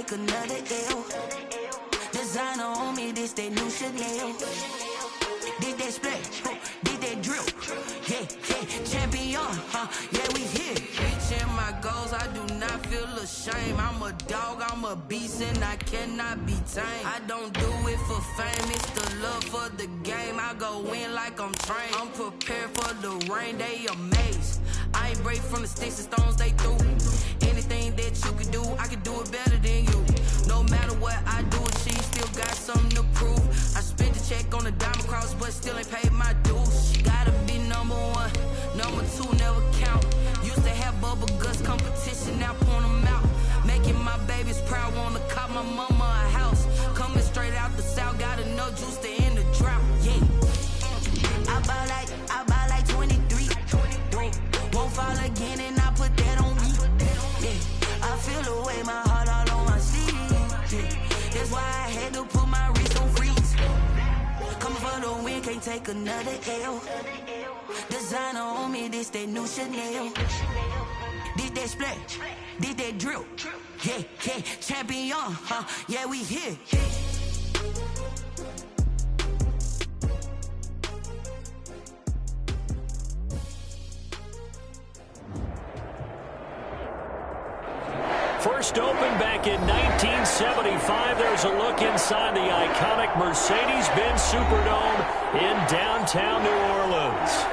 take another L. Designer on me, this that new Chanel. Did that splash, did that drill. Yeah, champion, yeah, we here. Reaching my goals, I do not feel ashamed. I'm a dog, I'm a beast, and I cannot be tamed. I don't do it for fame, it's the love for the game. I go in like I'm trained. I'm prepared for the rain, they amazed. I ain't break from the sticks and stones they threw. Anything that you can do, I can do it better than you. No matter what I do, she still got something to prove. I spent the check on the diamond cross, but still ain't paid my dues. She gotta be number one, number two never count. Used to have bubble guts competition, now point them out. Making my babies proud, wanna cop my mama a house. Coming straight out the south, got enough juice to end the drought. Yeah, I buy like 23. Won't fall again, and I put that on me. Yeah, I feel the way, my heart all on my sleeve. Yeah, that's why I had to put my wrist on freeze. Coming for the win, can't take another L. Designer on me, this that new Chanel. Did that splash, did that drill. Yeah, champion, yeah, we here. First opened back in 1975. There's a look inside the iconic Mercedes-Benz Superdome in downtown New Orleans.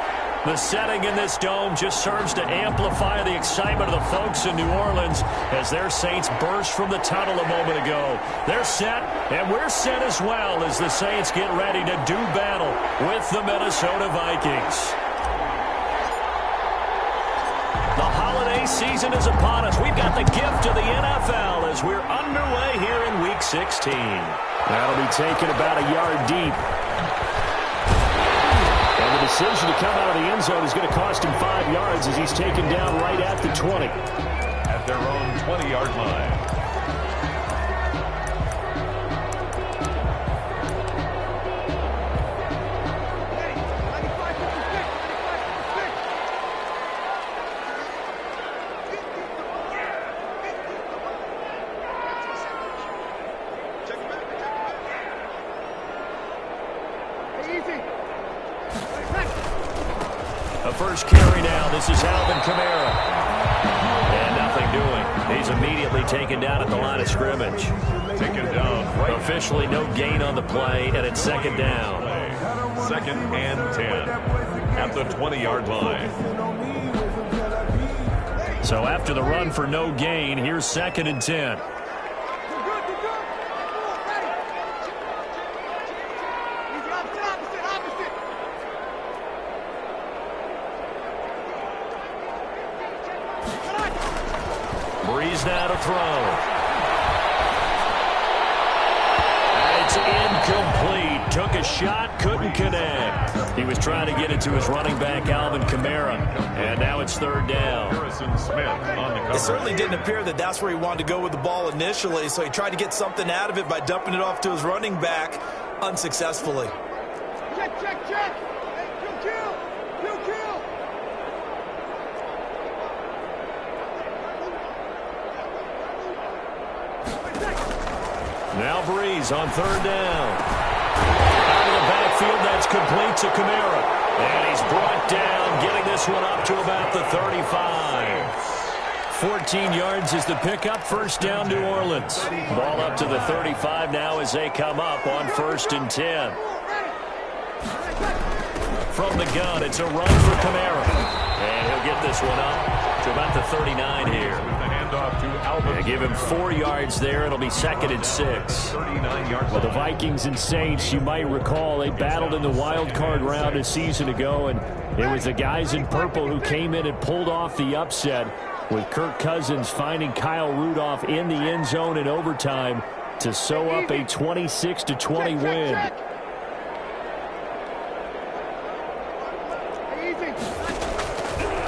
The setting in this dome just serves to amplify the excitement of the folks in New Orleans as their Saints burst from the tunnel a moment ago. They're set, and we're set as well as the Saints get ready to do battle with the Minnesota Vikings. The holiday season is upon us. We've got the gift of the NFL as we're underway here in Week 16. That'll be taken about a yard deep. And the decision to come out of the end zone is going to cost him 5 yards as he's taken down right at the 20. At their own 20-yard line. A first carry now. This is Alvin Kamara. And nothing doing. He's immediately taken down at the line of scrimmage. Taken down. Right. Officially no gain on the play, and it's second down. 2nd and 10 at the 20-yard line. So after the run for no gain, here's 2nd and 10. Breeze now to throw. And it's incomplete. Took a shot, couldn't connect. He was trying to get it to his running back, Alvin Kamara. And now it's 3rd down. It certainly didn't appear that that's where he wanted to go with the ball initially, so he tried to get something out of it by dumping it off to his running back unsuccessfully. Check. Kill. Now Breeze on 3rd down. Out of the backfield, that's complete to Kamara. And he's brought down, getting this one up to about the 35. 14 yards is the pickup. First down, New Orleans. Ball up to the 35 now as they come up on 1st and 10. From the gun, it's a run for Kamara. And he'll get this one up to about the 39 here. They give him 4 yards there. It'll be 2nd and 6. Well, the Vikings and Saints, you might recall, they battled in the wild card round a season ago, and it was the guys in purple who came in and pulled off the upset, with Kirk Cousins finding Kyle Rudolph in the end zone in overtime to sew up a 26-20 win.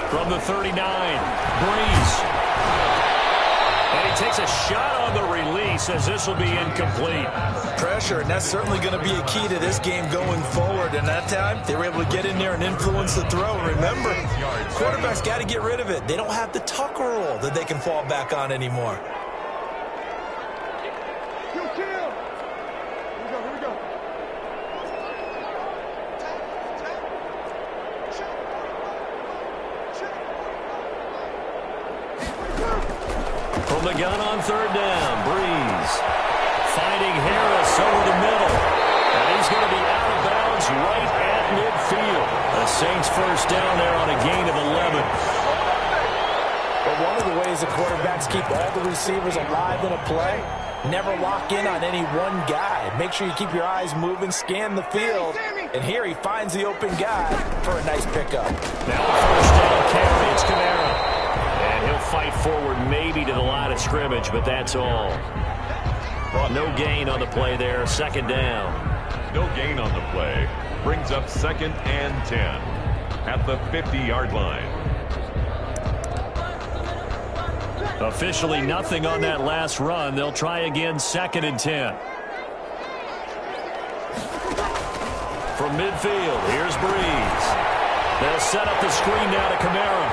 From the 39, Breeze. And he takes a shot on the release as this will be incomplete. Pressure, and that's certainly going to be a key to this game going forward. And that time, they were able to get in there and influence the throw. And remember, quarterbacks got to get rid of it. They don't have the tuck roll that they can fall back on anymore. Kill. Here we go. From the gun on third down, Breeze finding Harris over the middle. And he's going to be out of bounds right at midfield. The Saints first down there on a gain of 11. But one of the ways the quarterbacks keep all the receivers alive in a play, never lock in on any one guy. Make sure you keep your eyes moving, scan the field. And here he finds the open guy for a nice pickup. Now a first down carry. It's Kamara. And he'll fight forward maybe to the line of scrimmage, but that's all. No gain on the play there. Second down. No gain on the play. Brings up 2nd and 10 at the 50-yard line. Officially nothing on that last run. They'll try again 2nd and 10. From midfield, here's Breeze. They'll set up the screen now to Kamara.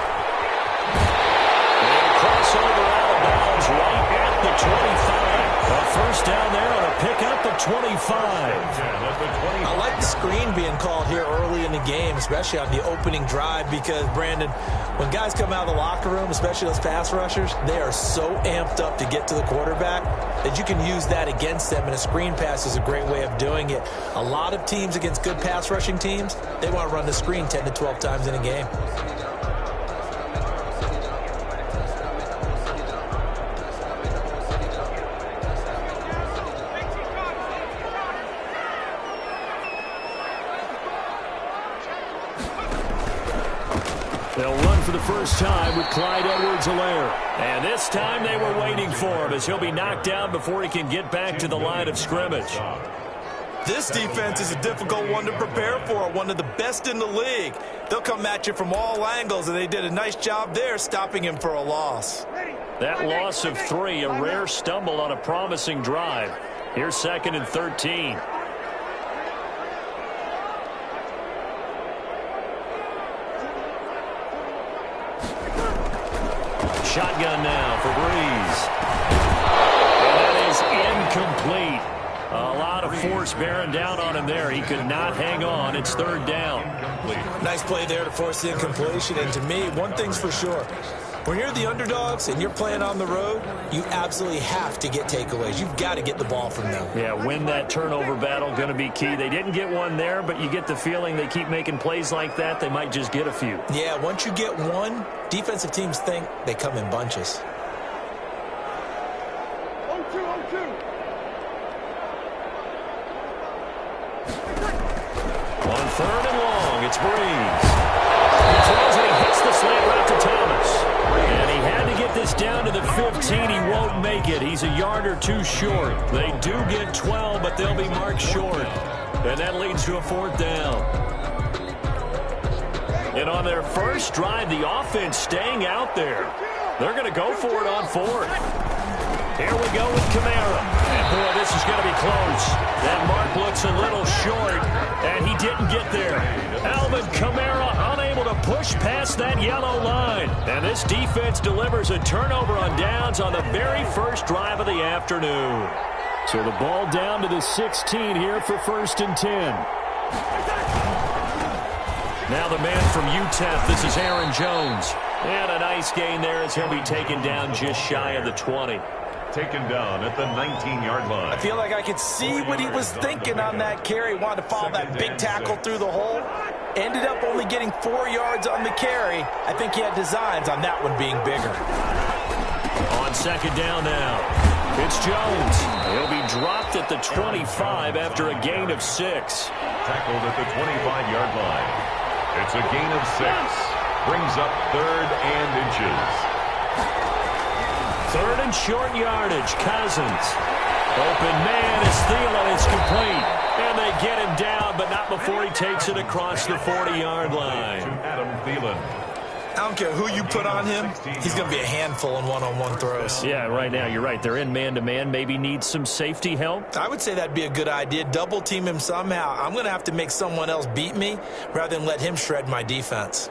They'll cross over out of bounds right at the 25. A first down there on a pickup at 25. I like the screen being called here early in the game, especially on the opening drive, because, Brandon, when guys come out of the locker room, especially those pass rushers, they are so amped up to get to the quarterback that you can use that against them, and a screen pass is a great way of doing it. A lot of teams against good pass rushing teams, they want to run the screen 10 to 12 times in a game. They'll run for the first time with Clyde Edwards-Helaire. And this time they were waiting for him as he'll be knocked down before he can get back to the line of scrimmage. This defense is a difficult one to prepare for, one of the best in the league. They'll come at you from all angles, and they did a nice job there stopping him for a loss. That loss of 3, a rare stumble on a promising drive. Here's 2nd and 13. Shotgun now for Breeze. And that is incomplete. A lot of force bearing down on him there. He could not hang on. It's 3rd down. Nice play there to force the incompletion. And to me, one thing's for sure. When you're the underdogs and you're playing on the road, you absolutely have to get takeaways. You've got to get the ball from them. Yeah, win that turnover battle, going to be key. They didn't get one there, but you get the feeling they keep making plays like that, they might just get a few. Yeah, once you get one, defensive teams think they come in bunches. 0-2. On 3rd and long, it's Breeze. He throws and he hits the slant route to Thomas. And he had to get this down to the 15. He won't make it. He's a yard or 2 short. They do get 12, but they'll be marked short. And that leads to a 4th down. And on their first drive, the offense staying out there. They're going to go for it on 4th. Here we go with Kamara. And, boy, this is going to be close. That mark looks a little short, and he didn't get there. Alvin Kamara unable to push past that yellow line. And this defense delivers a turnover on downs on the very first drive of the afternoon. So the ball down to the 16 here for 1st and 10. Now the man from UTEP, this is Aaron Jones. And a nice gain there as he'll be taken down just shy of the 20. Taken down at the 19-yard line. I feel like I could see what he was thinking on that carry. Wanted to follow that big tackle through the hole. Ended up only getting 4 yards on the carry. I think he had designs on that one being bigger. On 2nd down now, it's Jones. He'll be dropped at the 25 after a gain of 6. Tackled at the 25-yard line. It's a gain of 6. Brings up 3rd and inches. 3rd and short yardage. Cousins. Open man is Thielen. It's complete. And they get him down, but not before he takes it across the 40-yard line. Adam Thielen. I don't care who you put on him. He's going to be a handful in one-on-one throws. Yeah, right now, you're right. They're in man-to-man. Maybe need some safety help. I would say that'd be a good idea. Double team him somehow. I'm going to have to make someone else beat me rather than let him shred my defense.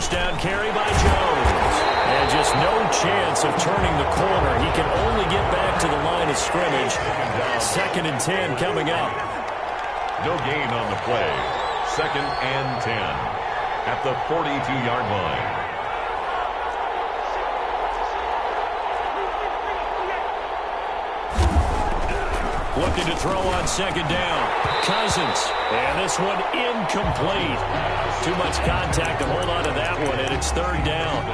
first down carry by Jones. And just no chance of turning the corner. He can only get back to the line of scrimmage. 2nd and 10 coming up. No gain on the play. 2nd and 10 at the 42-yard line. Looking to throw on 2nd down. Cousins. And this one incomplete. Too much contact to hold on to that one, and it's 3rd down.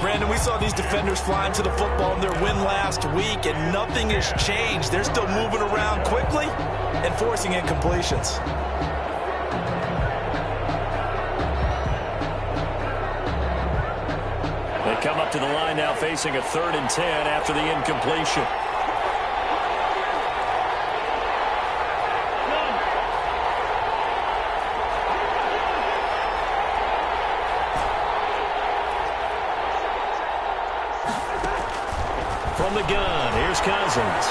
Brandon, we saw these defenders flying to the football in their win last week, and nothing has changed. They're still moving around quickly and forcing incompletions. They come up to the line now facing a 3rd and 10 after the incompletion. From the gun, here's Cousins.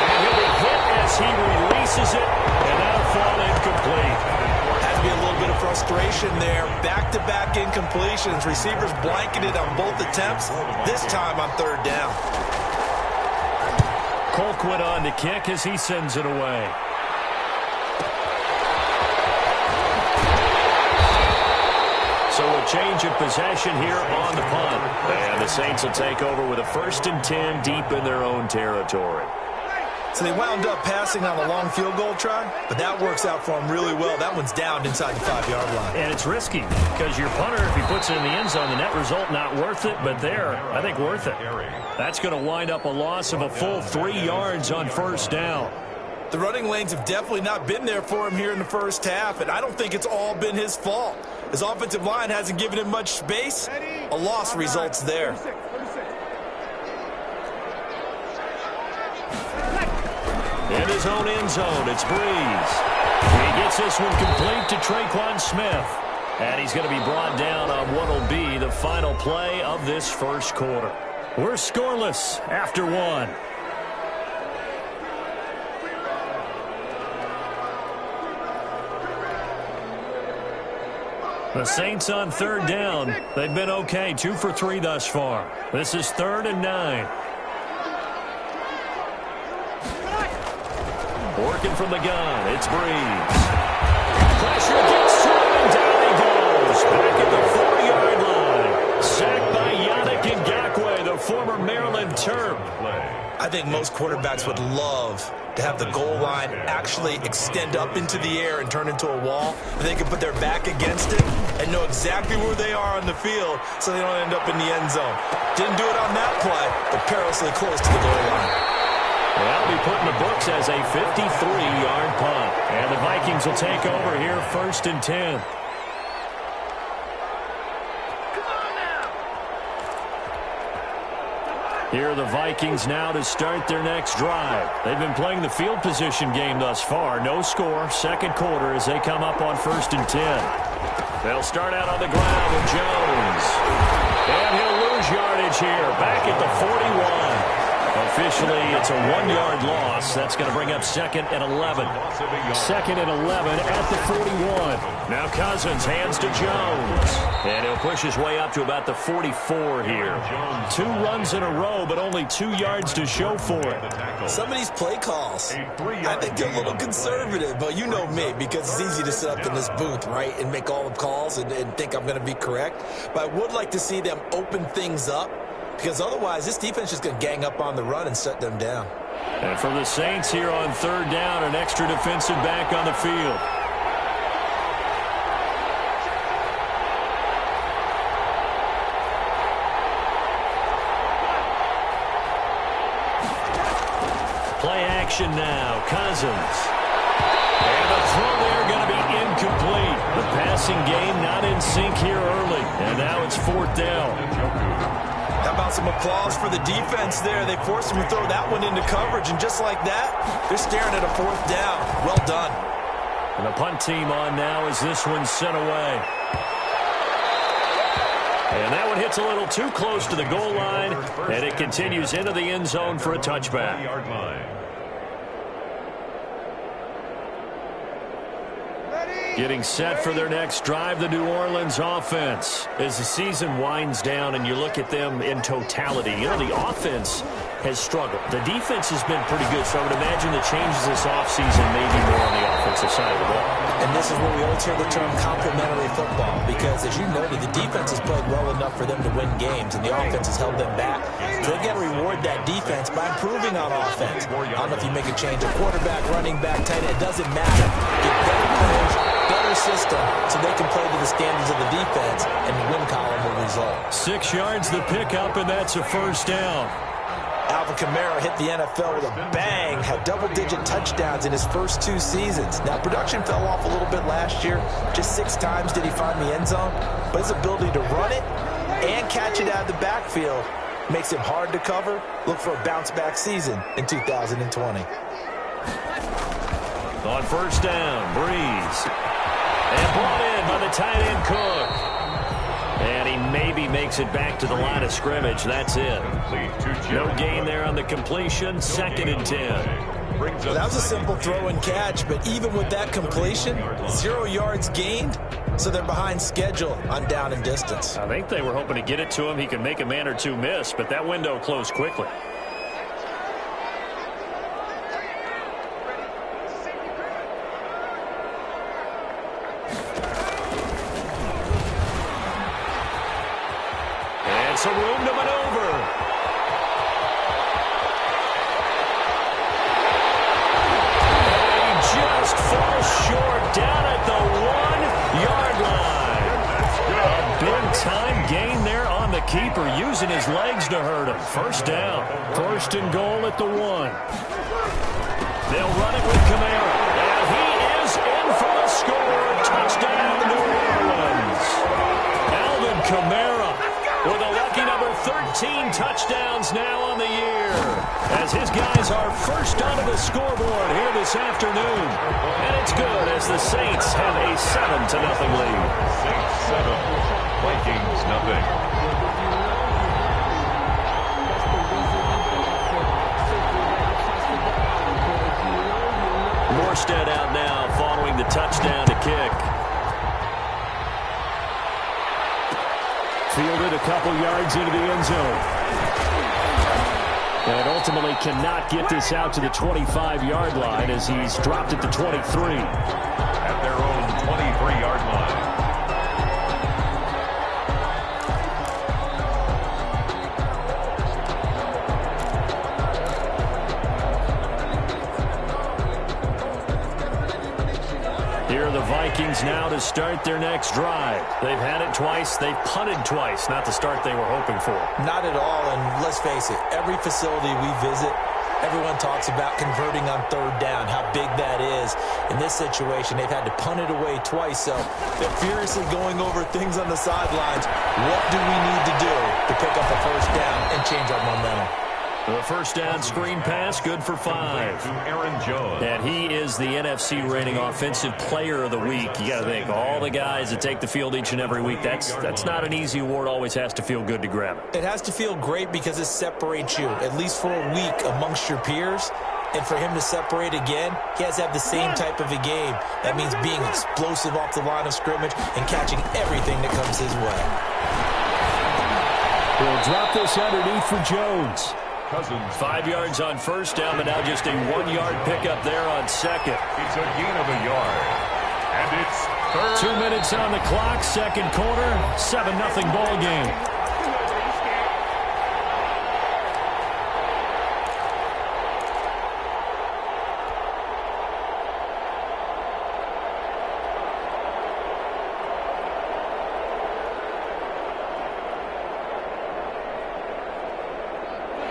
And he'll be hit as he releases it, and that'll fall incomplete. Had to be a little bit of frustration there. Back-to-back incompletions. Receivers blanketed on both attempts, this time on 3rd down. Colquitt on to kick as he sends it away. So a change of possession here on the punt. And the Saints will take over with a 1st and 10 deep in their own territory. So they wound up passing on a long field goal try, but that works out for them really well. That one's down inside the 5-yard line. And it's risky because your punter, if he puts it in the end zone, the net result not worth it, but there, I think worth it. That's going to wind up a loss of a full 3 yards on 1st down. The running lanes have definitely not been there for him here in the first half, and I don't think it's all been his fault. His offensive line hasn't given him much space. A loss results there. In his own end zone, it's Breeze. He gets this one complete to Traquan Smith. And he's going to be brought down on what will be the final play of this first quarter. We're scoreless after 1. The Saints on 3rd down. They've been okay, 2 for 3 thus far. This is 3rd and 9. Working from the gun, it's Breeze. Pressure gets to him, and down he goes. Back at the 40-yard line. Sacked by Yannick Ngakoue, the former Maryland Terp. I think most quarterbacks would love to have the goal line actually extend up into the air and turn into a wall. And they can put their back against it and know exactly where they are on the field so they don't end up in the end zone. Didn't do it on that play, but perilously close to the goal line. That'll be put in the books as a 53-yard punt. And the Vikings will take over here 1st and 10. Here are the Vikings now to start their next drive. They've been playing the field position game thus far. No score, 2nd quarter as they come up on 1st and 10. They'll start out on the ground with Jones. And he'll lose yardage here, back at the 41. Officially, it's a 1-yard loss. That's going to bring up 2nd and 11. 2nd and 11 at the 41. Now Cousins hands to Jones. And he'll push his way up to about the 44 here. 2 runs in a row, but only 2 yards to show for it. Some of these play calls, I think they're a little conservative, but you know me, because it's easy to sit up in this booth, right, and make all the calls and think I'm going to be correct. But I would like to see them open things up, because otherwise this defense is going to gang up on the run and shut them down. And for the Saints here on 3rd down, an extra defensive back on the field. Play action now. Cousins. And the throw there going to be incomplete. The passing game not in sync here early. And now it's 4th down. How about some applause for the defense there? They forced him to throw that one into coverage, and just like that, they're staring at a 4th down. Well done. And the punt team on now as this one's sent away. And that one hits a little too close to the goal line, and it continues into the end zone for a touchback. Ready? Getting set for their next drive, the New Orleans offense. As the season winds down and you look at them in totality, the offense has struggled. The defense has been pretty good, so I would imagine the changes this offseason may be more on the offensive side of the ball. And this is where we always hear the term complementary football, because as you noted, the defense has played well enough for them to win games, and the offense has held them back. So they've got to reward that defense by improving on offense. I don't know if you make a change of quarterback, running back, tight end, it doesn't matter. Get better players, better system, so they can play to the standards of the defense, and the win column will result. 6 yards the pickup, and that's a first down. Alvin Kamara hit the NFL with a bang, had double-digit touchdowns in his first 2 seasons. Now, production fell off a little bit last year. Just 6 times did he find the end zone. But his ability to run it and catch it out of the backfield makes him hard to cover. Look for a bounce-back season in 2020. On first down, Breeze. And brought in by the tight end Cook. And he maybe makes it back to the line of scrimmage. That's it. No gain there on the completion. 2nd and 10. Well, that was a simple throw and catch, but even with that completion, 0 yards gained, so they're behind schedule on down and distance. I think they were hoping to get it to him. He could make a man or two miss, but that window closed quickly. Some room to maneuver. And he just falls short down at the 1-yard line. A big-time gain there on the keeper, using his legs to hurt him. First down. First and goal at the 1. They'll run it with Kamara. And he is in for the score. Touchdown, New Orleans. Alvin Kamara with a lucky number 13 touchdowns now on the year, as his guys are first onto the scoreboard here this afternoon. And it's good as the Saints have a 7-0 lead. Saints 7, Vikings nothing. Morstead out now following the touchdown to kick. Fielded a couple yards into the end zone. And ultimately cannot get this out to the 25-yard line as he's dropped at the 23. At their own 23-yard line. Here are the Vikings now to start their next drive. They've had it twice. They've punted twice. Not the start they were hoping for. Not at all, and let's face it, every facility we visit, everyone talks about converting on 3rd down, how big that is. In this situation, they've had to punt it away twice, so they're furiously going over things on the sidelines. What do we need to do to pick up a first down and change our momentum? The first down screen pass, good for 5. To Aaron Jones. And he is the NFC rating offensive player of the week. You got to think, all the guys that take the field each and every week, that's not an easy award. Always has to feel good to grab it. It has to feel great because it separates you, at least for a week, amongst your peers. And for him to separate again, he has to have the same type of a game. That means being explosive off the line of scrimmage and catching everything that comes his way. He'll drop this underneath for Jones. Cousins. 5 yards on first down, but now just a 1-yard pickup there on second. It's a gain of a yard. And it's third. 2 minutes on the clock, second quarter, 7-0 ball game.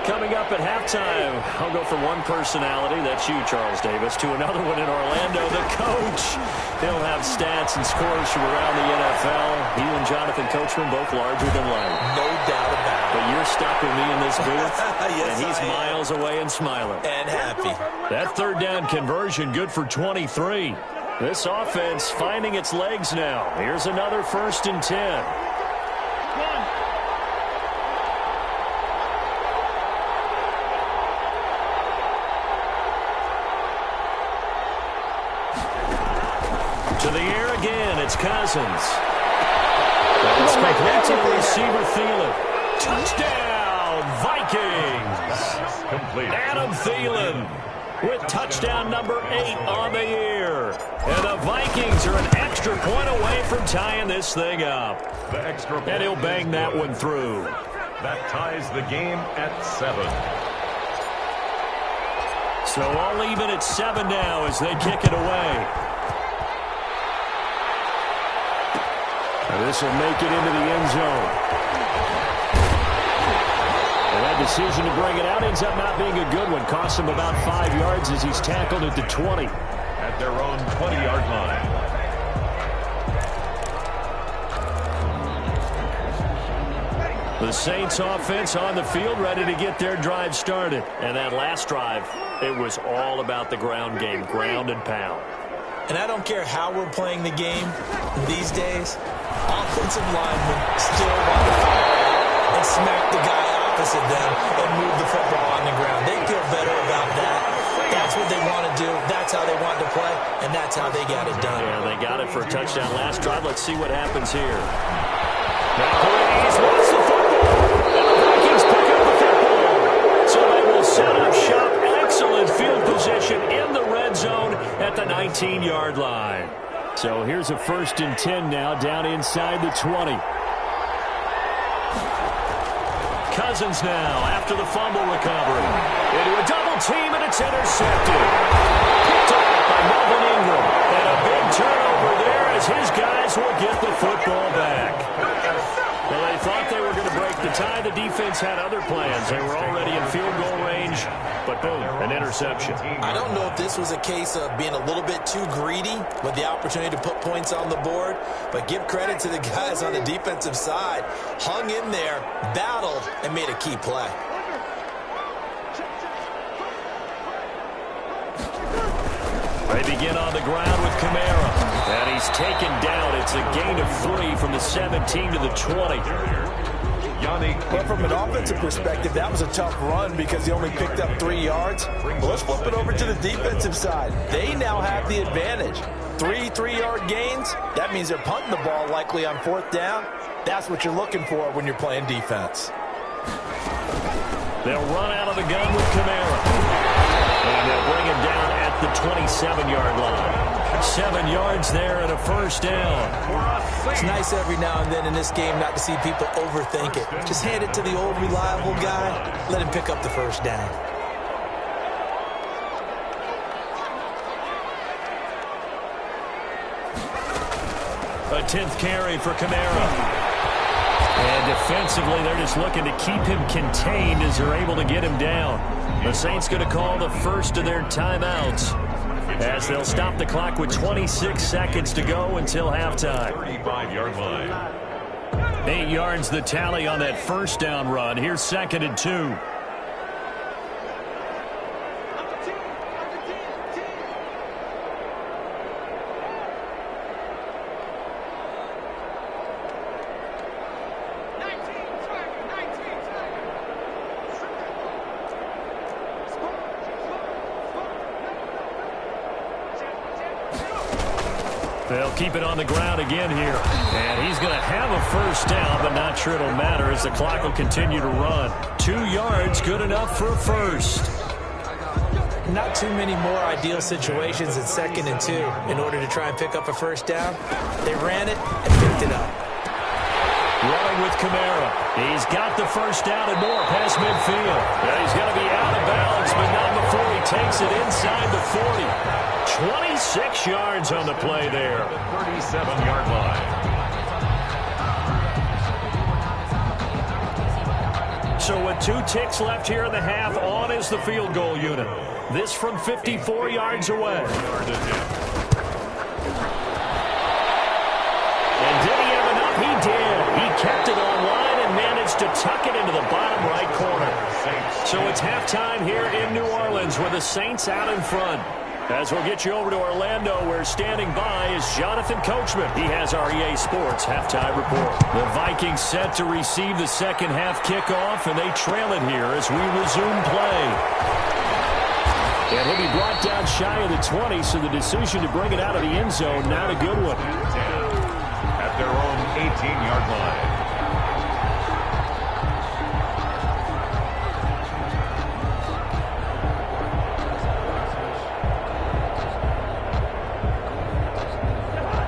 Coming up at halftime, I'll go from one personality, that's you, Charles Davis, to another one in Orlando, the coach. He'll have stats and scores from around the NFL. You and Jonathan Coachman both larger than life. No doubt about it. But you're stuck with me in this booth, Yes, and he's I am. miles away and smiling. And happy. That 3rd down conversion, good for 23. This offense finding its legs now. Here's another 1st and 10. To the air again, it's Cousins. It's complete to the receiver, Thielen. Touchdown, Vikings! Complete. Adam Thielen with touchdown number 8 on the year. And the Vikings are an extra point away from tying this thing up. The extra point. And he'll bang that one through. That ties the game at 7. So all even at 7 now as they kick it away. And this will make it into the end zone. And that decision to bring it out ends up not being a good one. Costs him about 5 yards as he's tackled at the 20. At their own 20-yard line. The Saints offense on the field ready to get their drive started. And that last drive, it was all about the ground game, ground and pound. And I don't care how we're playing the game these days, offensive linemen still want to fire and smack the guy opposite them and move the football on the ground. They feel better about that. That's what they want to do. That's how they want to play, and that's how they got it done. Yeah, they got it for a touchdown last drive. Let's see what happens here. McElrea's lost the football, and the Vikings pick up the football. So they will set up shop. Excellent field position in the red zone at the 19-yard line. So here's a 1st and 10 now, down inside the 20. Cousins now after the fumble recovery. Into a double team, and it's intercepted. Picked off by Melvin Ingram. And a big turnover there as his guys will get the football back. Well, they thought they were going to break the tie. The defense had other plans. They were already in field goal range, but boom, an interception. I don't know if this was a case of being a little bit too greedy with the opportunity to put points on the board, but give credit to the guys on the defensive side. Hung in there, battled, and made a key play. They begin on the ground with Kamara. And he's taken down. It's a gain of 3 from the 17 to the 20. But from an offensive perspective, that was a tough run because he only picked up 3 yards. But let's flip it over to the defensive side. They now have the advantage. 3 3-yard gains. That means they're punting the ball likely on 4th down. That's what you're looking for when you're playing defense. They'll run out of the gun with Kamara. And they'll bring him down at the 27-yard line. 7 yards there and a 1st down. It's nice every now and then in this game not to see people overthink it. Just hand it to the old reliable guy. Let him pick up the 1st down. A 10th carry for Kamara. And defensively, they're just looking to keep him contained as they're able to get him down. The Saints going to call the first of their timeouts as they'll stop the clock with 26 seconds to go until halftime. 35-yard line. 8 yards the tally on that 1st down run. Here's 2nd and 2. They'll keep it on the ground again here. And he's going to have a 1st down, but not sure it'll matter as the clock will continue to run. 2 yards, good enough for a 1st. Not too many more ideal situations at 2nd and 2 in order to try and pick up a 1st down. They ran it and picked it up. Running with Kamara. He's got the 1st down and more past midfield. And he's going to be out of bounds, but not before he takes it inside the 40. 26 yards on the play there. 37-yard line. So with 2 ticks left here in the half, on is the field goal unit. This from 54 yards away. And did he have enough? He did. He kept it online and managed to tuck it into the bottom right corner. So it's halftime here in New Orleans with the Saints out in front. As we'll get you over to Orlando, where standing by is Jonathan Coachman. He has our EA Sports halftime report. The Vikings set to receive the second half kickoff, and they trail it here as we resume play. And he'll be brought down shy of the 20, so the decision to bring it out of the end zone, not a good one. At their own 18-yard line.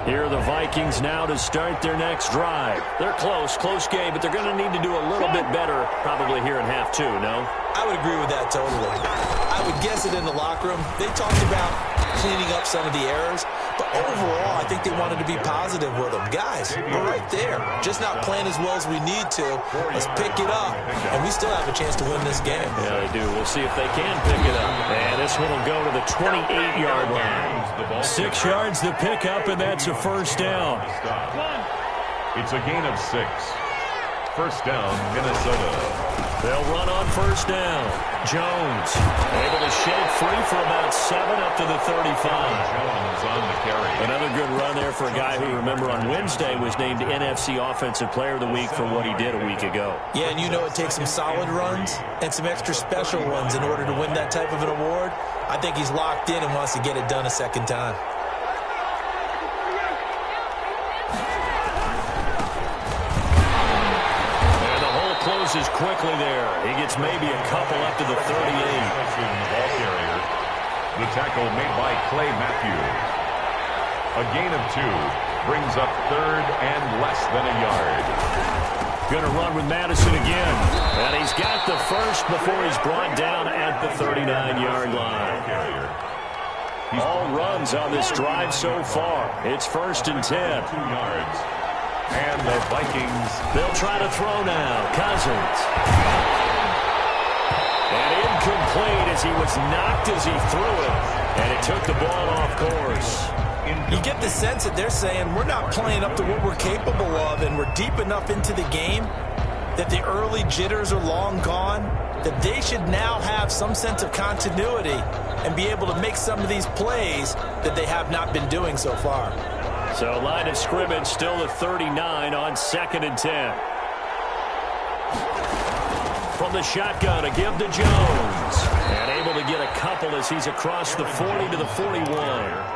Here are the Vikings now to start their next drive. They're close game, but they're going to need to do a little bit better probably here in half two, no? I would agree with that totally. I would guess it in the locker room. They talked about cleaning up some of the errors, but overall, I think they wanted to be positive with them. Guys, we're right there. Just not playing as well as we need to. Let's pick it up, and we still have a chance to win this game. Yeah, they do. We'll see if they can pick it up. And this one will go to the 28-yard line. 6 yards to pick up, and that's a first down. It's a gain of 6. First down, Minnesota. They'll run on first down. Jones able to shake free for about 7 up to the 35. Jones on the carry. Another good run there for a guy who, remember, on Wednesday was named NFC Offensive Player of the Week for what he did a week ago. Yeah, and you know it takes some solid runs and some extra special ones in order to win that type of an award. I think he's locked in and wants to get it done a second time. Closes quickly there. He gets maybe a couple up to the 38. The tackle made by Clay Matthew. A gain of 2 brings up third and less than a yard. Going to run with Madison again. And he's got the first before he's brought down at the 39-yard line. All runs on this drive so far. It's first and 10. 2 yards. And the Vikings, they'll try to throw now. Cousins. And incomplete as he was knocked as he threw it. And it took the ball off course. You get the sense that they're saying we're not playing up to what we're capable of, and we're deep enough into the game that the early jitters are long gone, that they should now have some sense of continuity and be able to make some of these plays that they have not been doing so far. So line of scrimmage still the 39 on 2nd and 10. From the shotgun, a give to Jones. And able to get a couple as he's across the 40 to the 41.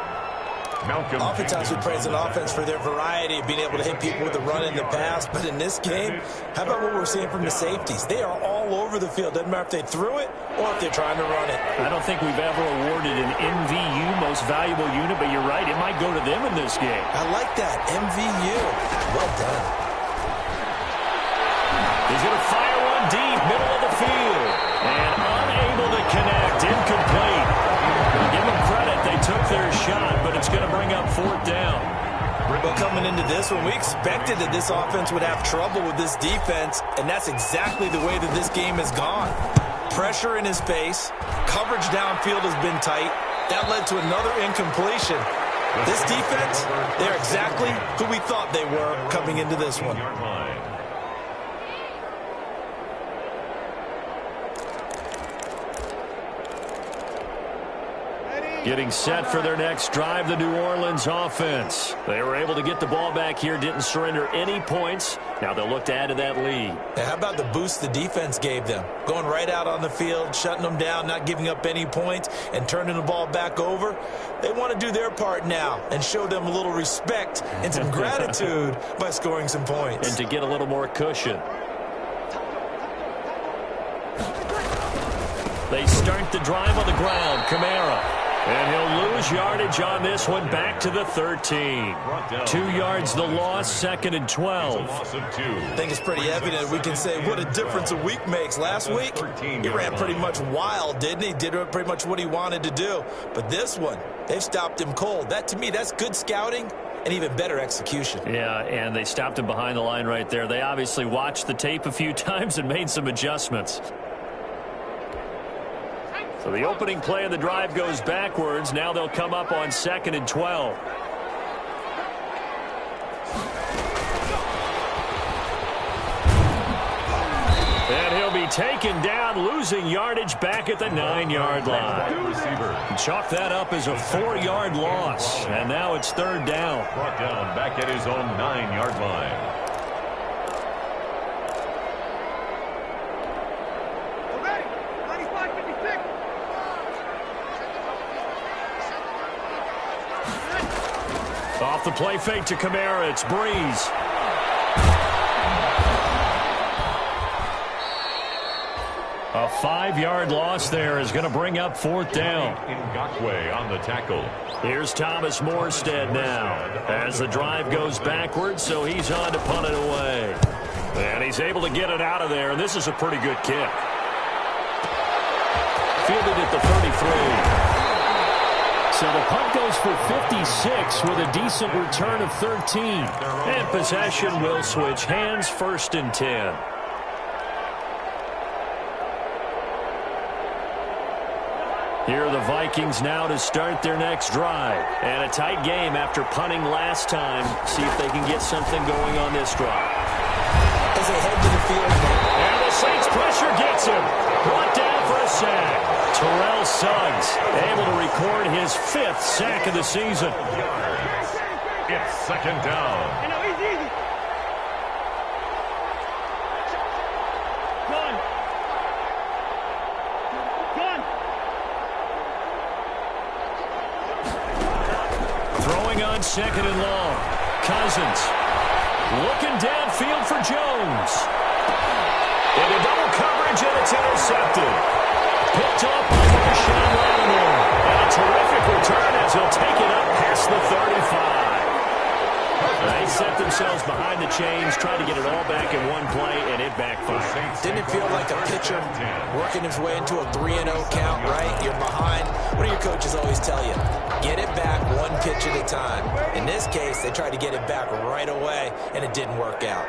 Oftentimes we praise an offense for their variety of being able to hit people with the run and the pass. But in this game, how about what we're seeing from the safeties? They are all over the field. Doesn't matter if they threw it or if they're trying to run it. I don't think we've ever awarded an MVU, most valuable unit, but you're right. It might go to them in this game. I like that. MVU. Well done. He's going to fire one deep, middle of the field. And unable to connect. Incomplete. Give them credit. They took their shot, but it's going to bring up 4th down. Well, coming into this one, we expected that this offense would have trouble with this defense, and that's exactly the way that this game has gone. Pressure in his face. Coverage downfield has been tight. That led to another incompletion. This defense, they're exactly who we thought they were coming into this one. Getting set for their next drive, the New Orleans offense. They were able to get the ball back here, didn't surrender any points. Now they'll look to add to that lead. Now, how about the boost the defense gave them? Going right out on the field, shutting them down, not giving up any points, and turning the ball back over. They want to do their part now and show them a little respect and some gratitude by scoring some points. And to get a little more cushion. They start the drive on the ground. Kamara. And he'll lose yardage on this one, back to the 13. 2 yards the loss, 2nd and 12. I think it's pretty evident we can say what a difference a week makes. Last week, he ran pretty much wild, didn't he? Did pretty much what he wanted to do. But this one, they've stopped him cold. That, to me, that's good scouting and even better execution. Yeah, and they stopped him behind the line right there. They obviously watched the tape a few times and made some adjustments. So the opening play of the drive goes backwards. Now they'll come up on 2nd and 12. And he'll be taken down, losing yardage back at the 9-yard line. Chalk that up as a 4-yard loss. And now it's 3rd down. Brought down back at his own 9-yard line. Off the play fake to Kamara, it's Breeze. A 5-yard loss there is going to bring up 4th down. Ngakwe on the tackle. Here's Thomas Morstead now as the drive goes backwards, so he's on to punt it away. And he's able to get it out of there, and this is a pretty good kick. Fielded at the 33. So the punt goes for 56 with a decent return of 13. And possession will switch hands, 1st and 10. Here are the Vikings now to start their next drive. And a tight game after punting last time. See if they can get something going on this drive. As they head to the field. And the Saints pressure gets him. Brought down for a sack. Terrell Suggs able to record his 5th sack of the season. It's 2nd down. Throwing on 2nd and long. Cousins looking downfield for Jones. Into double coverage, and it's intercepted. Picked up by Marshawn Lattimore. And a terrific return as he'll take it up past the 35. They set themselves behind the chains, tried to get it all back in one play, and it backfired. Didn't it feel like a pitcher working his way into a 3-0 count, right? You're behind. What do your coaches always tell you? Get it back one pitch at a time. In this case, they tried to get it back right away, and it didn't work out.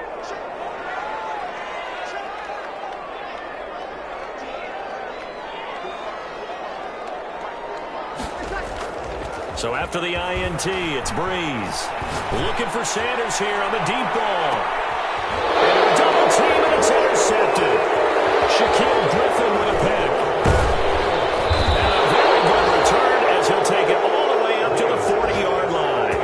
So after the INT, it's Breeze. Looking for Sanders here on the deep ball. Double team, and it's intercepted. Shaquille Griffin with a pick. And a very good return as he'll take it all the way up to the 40-yard line.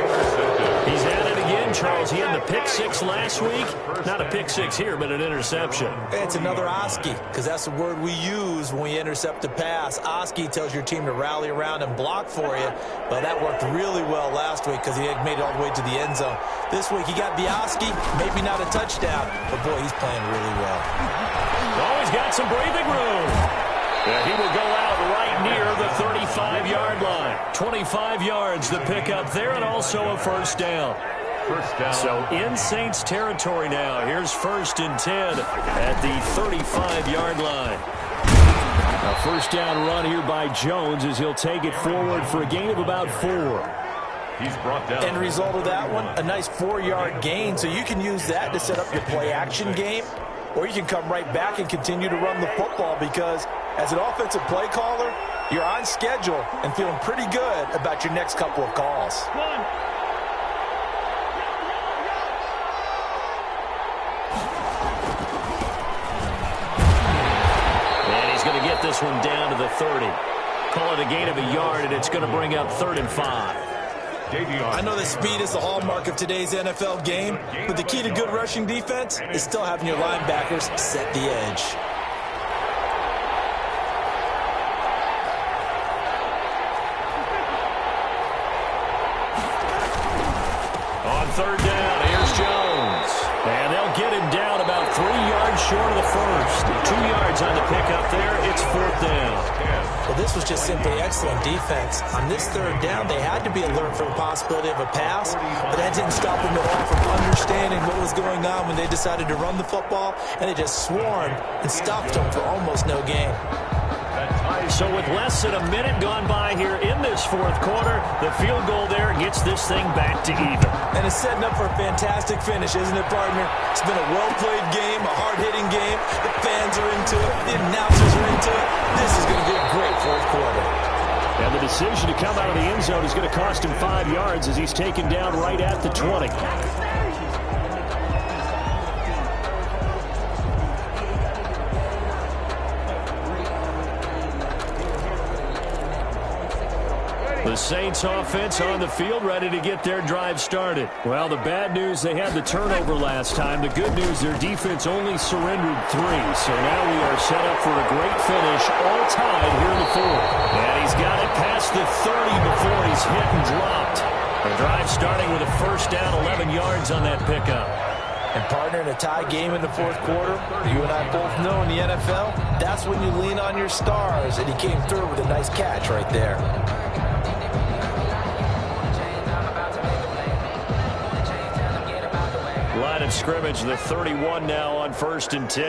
He's at it again, Charles. He had the pick 6 last week. Not a pick 6 here, but an interception. It's another Oski, because that's the word we use when we intercept a pass. Oski tells your team to rally around and block for you. Well, that worked really well last week because he had made it all the way to the end zone. This week he got the Oski, maybe not a touchdown, but boy, he's playing really well. Always got some breathing room. Yeah, he will go out right near the 35-yard line. 25 yards the pickup there, and also a 1st down. So in Saints territory now. Here's 1st and 10 at the 35-yard line. A 1st down run here by Jones as he'll take it forward for a gain of about 4. He's brought down. End result of that one, a nice 4-yard gain. So you can use that to set up your play-action game, or you can come right back and continue to run the football because as an offensive play caller, you're on schedule and feeling pretty good about your next couple of calls. Get this one down to the 30. Call it a gain of a yard, and it's going to bring up 3rd and 5. I know that speed is the hallmark of today's NFL game, but the key to good rushing defense is still having your linebackers set the edge. On 3rd down, here's Jones. And they'll get him down about 3 yards short of the 1st. 2 yards on the pickup there. It's 4th down. Well, this was just simply excellent defense. On this 3rd down, they had to be alert for the possibility of a pass, but that didn't stop them at all from understanding what was going on when they decided to run the football, and they just swarmed and stopped them for almost no gain. So with less than a minute gone by here in this 4th quarter, the field goal there gets this thing back to even. And it's setting up for a fantastic finish, isn't it, partner? It's been a well-played game, a hard-hitting game. The fans are into it. The announcers are into it. This is going to be a great 4th quarter. And the decision to come out of the end zone is going to cost him 5 yards as he's taken down right at the 20. The Saints offense on the field, ready to get their drive started. Well, the bad news, they had the turnover last time. The good news, their defense only surrendered 3. So now we are set up for a great finish, all tied here in the 4th. And he's got it past the 30 before he's hit and dropped. The drive starting with a first down, 11 yards on that pickup. And partner, in a tie game in the fourth quarter, you and I both know in the NFL, that's when you lean on your stars, and he came through with a nice catch right there. Line of scrimmage, the 31 now on 1st and 10.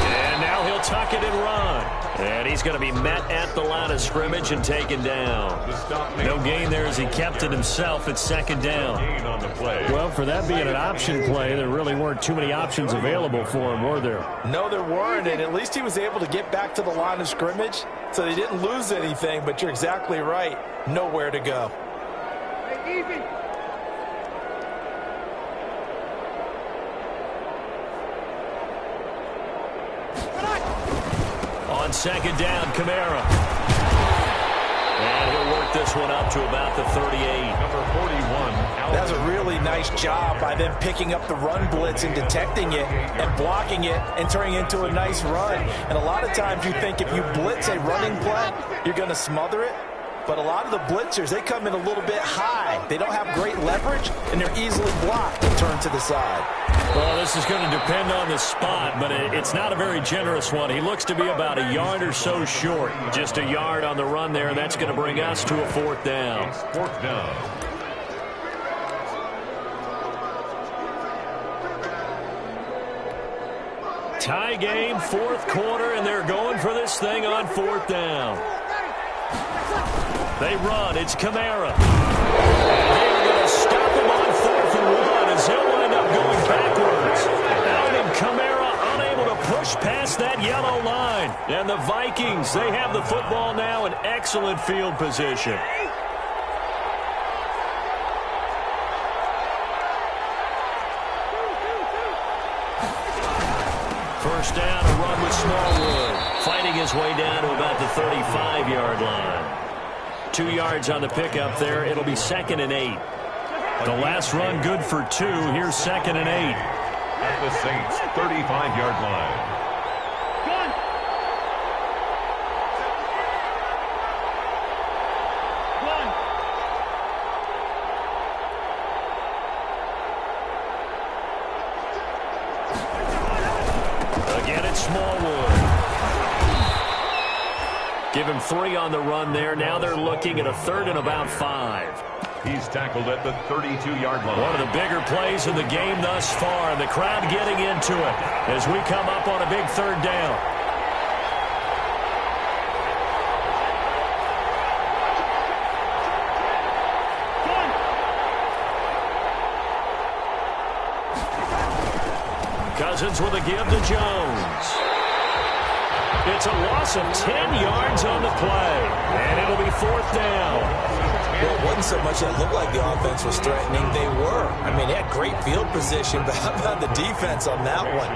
And now he'll tuck it and run. And he's going to be met at the line of scrimmage and taken down. No gain there as he kept it himself at 2nd down. Well, for that being an option play, there really weren't too many options available for him, were there? No, there weren't, and at least he was able to get back to the line of scrimmage, so they didn't lose anything, but you're exactly right. Nowhere to go. Hey, easy. On 2nd down, Kamara. And he'll work this one up to about the 38. Number 41. That's a really nice job by them picking up the run blitz and detecting it and blocking it and turning it into a nice run. And a lot of times you think if you blitz a running play, you're going to smother it. But a lot of the blitzers, they come in a little bit high. They don't have great leverage, and they're easily blocked and turned to the side. Well, this is going to depend on the spot, but it's not a very generous one. He looks to be about a yard or so short. Just a yard on the run there, and that's going to bring us to a 4th down. 4th down. Tie game, 4th quarter, and they're going for this thing on 4th down. They run. It's Kamara. They're going to stop him on 4th and 1 as he'll wind up going backwards. Alvin Kamara unable to push past that yellow line. And the Vikings, they have the football now in excellent field position. First down, a run with Smallwood. Fighting his way down to about the 35-yard line. 2 yards on the pickup there. It'll be 2nd and 8. The last run good for 2. Here's 2nd and 8. At the Saints' 35-yard line. Again, it's Smallwood. Give him 3 on the run there. Now they're looking at a 3rd and about 5. He's tackled at the 32-yard line. One of the bigger plays in the game thus far, and the crowd getting into it as we come up on a big 3rd down. Cousins with a give to Jones. It's a loss of 10 yards on the play, and it'll be 4th down. Well, it wasn't so much that it looked like the offense was threatening. They were. I mean, they had great field position, but how about the defense on that one?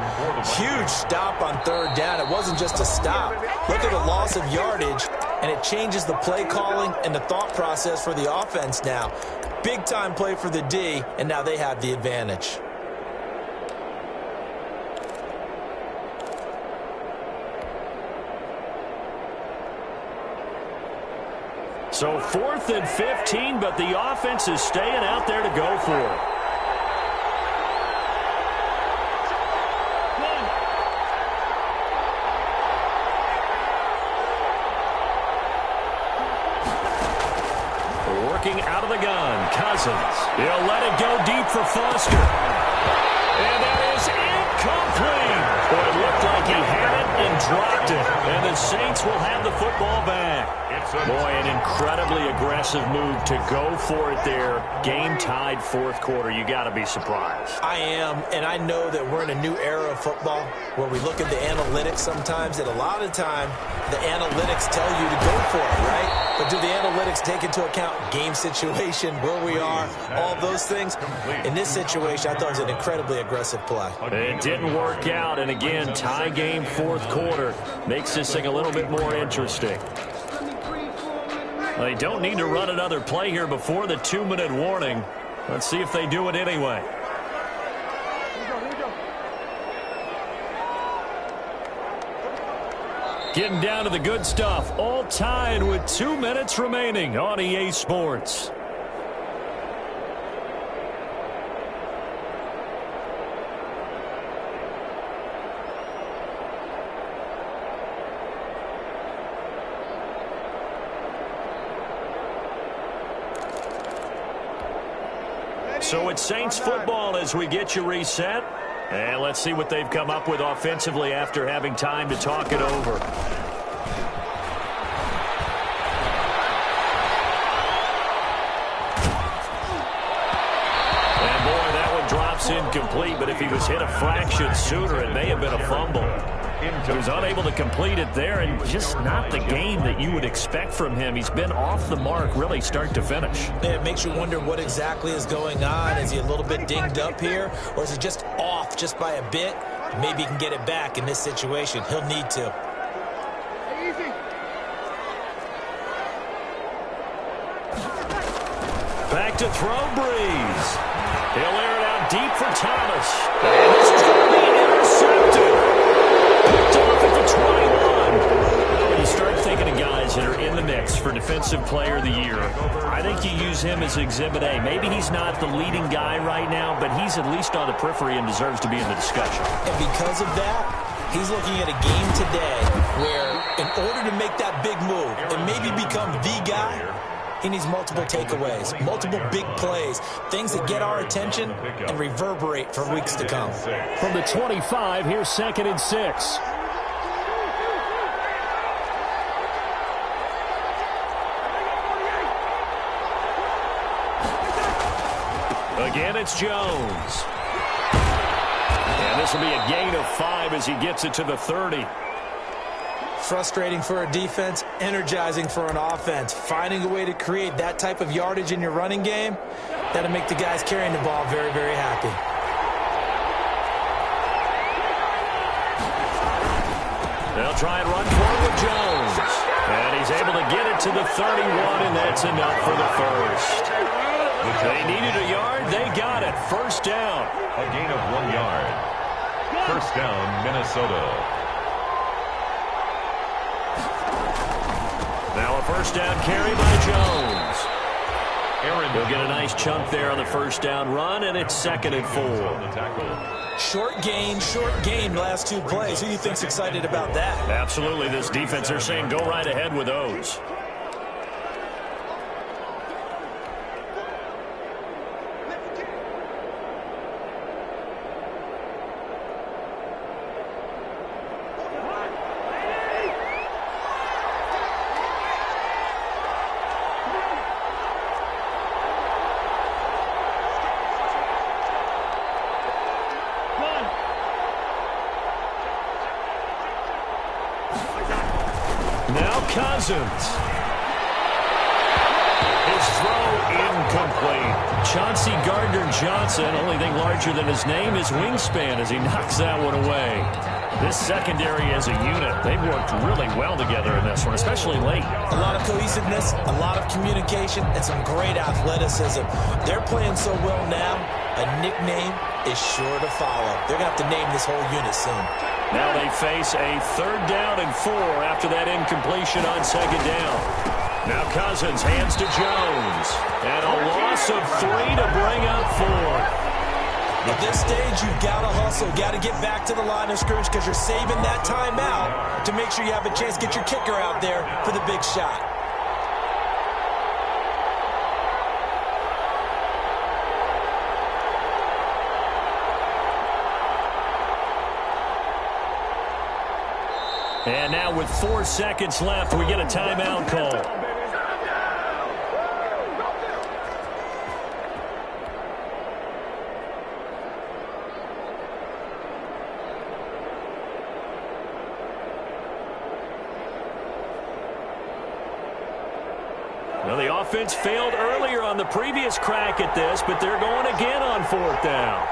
Huge stop on 3rd down. It wasn't just a stop. Look at the loss of yardage, and it changes the play calling and the thought process for the offense now. Big-time play for the D, and now they have the advantage. So 4th and 15, but the offense is staying out there to go for it. Working out of the gun, Cousins. He'll let it go deep for Foster. And that is incomplete. Boy, it looked like he had it and dropped it. And the Saints will have the football back. Boy, an incredibly aggressive move to go for it there. Game tied 4th quarter. You got to be surprised. I am, and I know that we're in a new era of football where we look at the analytics sometimes, and a lot of time the analytics tell you to go for it, right? But do the analytics take into account game situation, where we are, all those things? In this situation, I thought it was an incredibly aggressive play. It didn't work out, and again, tie game 4th quarter makes this thing a little bit more interesting. They don't need to run another play here before the 2-minute warning. Let's see if they do it anyway. Here we go. Getting down to the good stuff. All tied with 2 minutes remaining on EA Sports. So it's Saints football as we get you reset. And let's see what they've come up with offensively after having time to talk it over. And boy, that one drops incomplete, but if he was hit a fraction sooner, it may have been a fumble. He was unable to complete it there, and just not the game that you would expect from him. He's been off the mark really start to finish. Yeah, it makes you wonder what exactly is going on. Is he a little bit dinged up here, or is he just off just by a bit? Maybe he can get it back in this situation. He'll need to. Easy. Back to throw, Breeze. He'll air it out deep for Thomas. And this is going to be intercepted. Picked off at the 21. When you start thinking of guys that are in the mix for Defensive Player of the Year, I think you use him as Exhibit A. Maybe he's not the leading guy right now, but he's at least on the periphery and deserves to be in the discussion. And because of that, he's looking at a game today where in order to make that big move and maybe become the guy, he needs multiple takeaways, multiple big plays, things that get our attention and reverberate for weeks to come. From the 25, here's 2nd and 6. Again, it's Jones. And this will be a gain of 5 as he gets it to the 30. Frustrating for a defense, energizing for an offense. Finding a way to create that type of yardage in your running game, that'll make the guys carrying the ball very, very happy. They'll try and run forward with Jones. And he's able to get it to the 31, and that's enough for the first. They needed a yard. They got it. First down. A gain of 1 yard. First down, Minnesota. Now a first down carry by Jones. He'll get a nice chunk there on the first down run, and it's 2nd and 4. Short gain last 2 plays. Who do you think's excited about that? Absolutely. This defense, they're saying go right ahead with those. Cousins. His throw incomplete. Chauncey Gardner-Johnson, only thing larger than his name is wingspan as he knocks that one away. This secondary as a unit, they've worked really well together in this one, especially late. A lot of cohesiveness, a lot of communication, and some great athleticism. They're playing so well now, a nickname is sure to follow. They're going to have to name this whole unit soon. Now they face a 3rd down and 4 after that incompletion on 2nd down. Now Cousins hands to Jones. And a loss of 3 to bring up 4. At this stage, you've got to hustle, got to get back to the line of scrimmage because you're saving that timeout to make sure you have a chance to get your kicker out there for the big shot. And now with 4 seconds left, we get a timeout call. Well, the offense failed earlier on the previous crack at this, but they're going again on 4th down.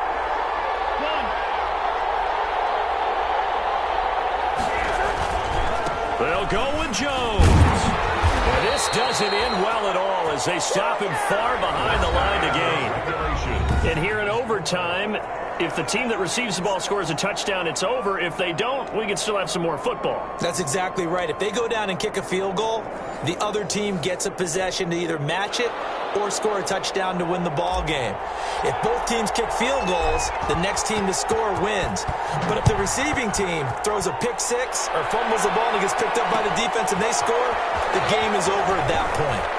They'll go with Jones. And this doesn't end well at all as they stop him far behind the line to gain. And here in overtime, if the team that receives the ball scores a touchdown, it's over. If they don't, we can still have some more football. That's exactly right. If they go down and kick a field goal, the other team gets a possession to either match it or score a touchdown to win the ball game. If both teams kick field goals, the next team to score wins. But if the receiving team throws a pick six or fumbles the ball and it gets picked up by the defense and they score, the game is over at that point.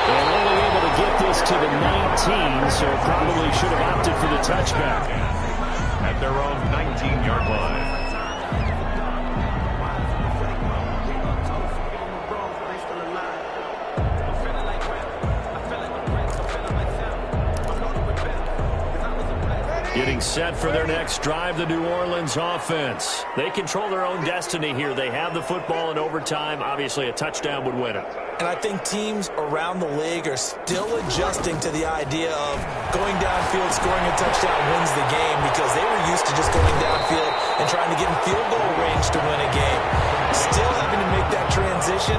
And only able to get this to the 19, so probably should have opted for the touchback. At their own 19-yard line. Getting set for their next drive, the New Orleans offense. They control their own destiny here. They have the football in overtime. Obviously, a touchdown would win it. And I think teams around the league are still adjusting to the idea of going downfield, scoring a touchdown wins the game, because they were used to just going downfield and trying to get in field goal range to win a game. Still having to make that transition.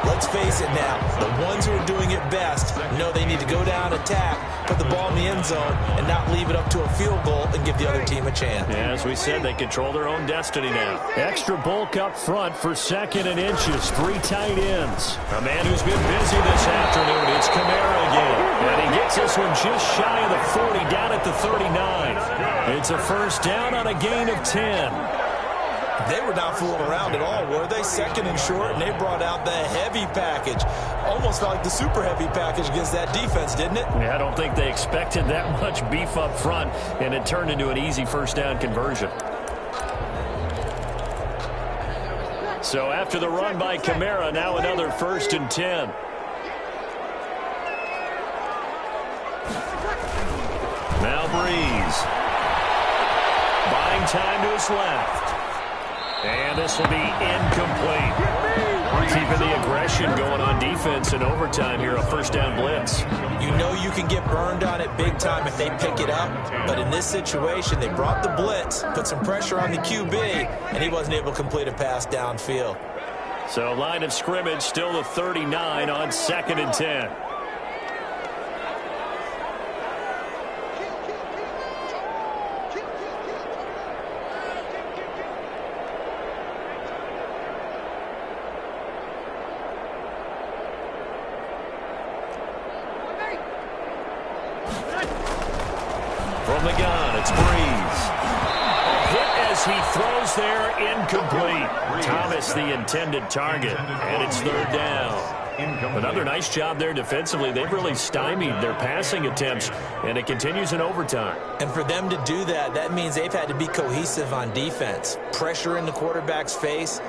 Let's face it now, the ones who are doing it best know they need to go down, attack, put the ball in the end zone, and not leave it up to a field goal and give the other team a chance. Yeah, as we said, they control their own destiny now. Extra bulk up front for 2nd and inches. 3 tight ends. A man who's been busy this afternoon, it's Kamara again. And he gets this one just shy of the 40, down at the 39. It's a first down on a gain of 10. They were not fooling around at all, were they? 2nd and short, and they brought out the heavy package. Almost like the super heavy package against that defense, didn't it? Yeah, I don't think they expected that much beef up front, and it turned into an easy first down conversion. So after the run by Kamara, now another 1st and 10. Now Breeze. Buying time to his left. And this will be incomplete. Keeping the aggression going on defense in overtime here, a first down blitz. You know you can get burned on it big time if they pick it up. But in this situation, they brought the blitz, put some pressure on the QB, and he wasn't able to complete a pass downfield. So line of scrimmage still the 39 on 2nd and 10. From the gun, it's Breeze. Hit as he throws there, incomplete. Thomas the intended target, and it's 3rd down. Another nice job there defensively. They've really stymied their passing attempts, and it continues in overtime. And for them to do that, that means they've had to be cohesive on defense. Pressure in the quarterback's face,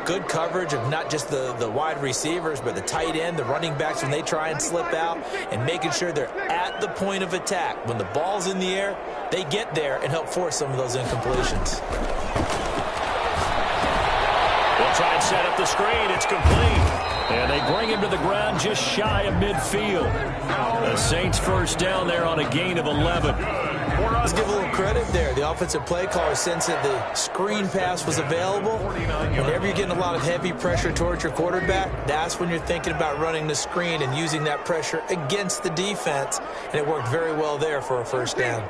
good coverage of not just the wide receivers, but the tight end, the running backs when they try and slip out, and making sure they're at the point of attack. When the ball's in the air, they get there and help force some of those incompletions. They'll try and set up the screen. It's complete. And they bring him to the ground just shy of midfield. The Saints first down there on a gain of 11. Let's give a little credit there. The offensive play caller sensed that the screen pass was available. Whenever you're getting a lot of heavy pressure towards your quarterback, that's when you're thinking about running the screen and using that pressure against the defense. And it worked very well there for a first down.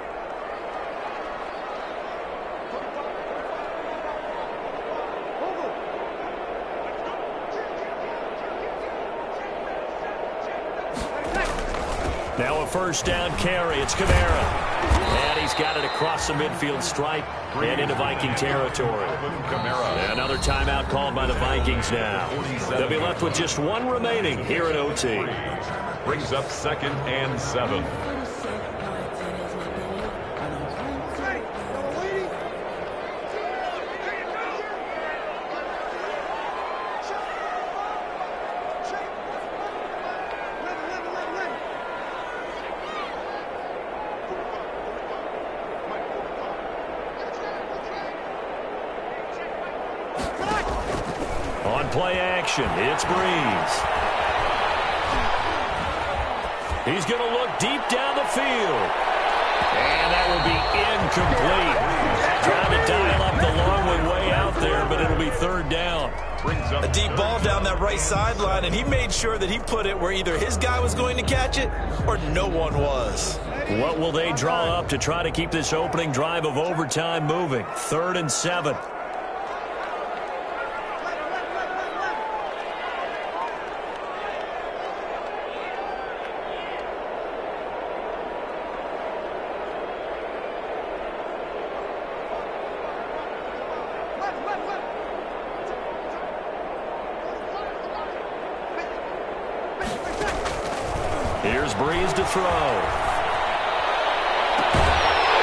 Now a first down carry. It's Kamara. And he's got it across the midfield stripe and into Viking territory. Another timeout called by the Vikings now. They'll be left with just one remaining here at OT. Brings up 2nd and 7. On play action, it's Breeze. He's going to look deep down the field. And that will be incomplete. Trying to dial up the long one way out there, but it'll be 3rd down. A deep ball down that right sideline, and he made sure that he put it where either his guy was going to catch it or no one was. What will they draw up to try to keep this opening drive of overtime moving? 3rd and 7. Here's Breeze to throw.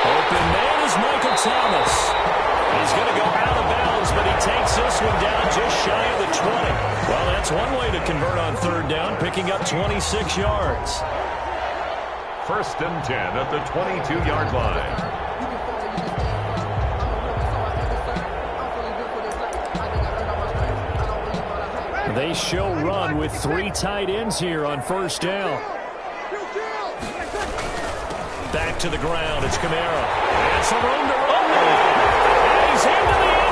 Open man is Michael Thomas. He's going to go out of bounds, but he takes this one down just shy of the 20. Well, that's one way to convert on 3rd down, picking up 26 yards. 1st and 10 at the 22-yard line. They show run with 3 tight ends here on 1st down. Back to the ground. It's Kamara. And some room to run. And he's into the end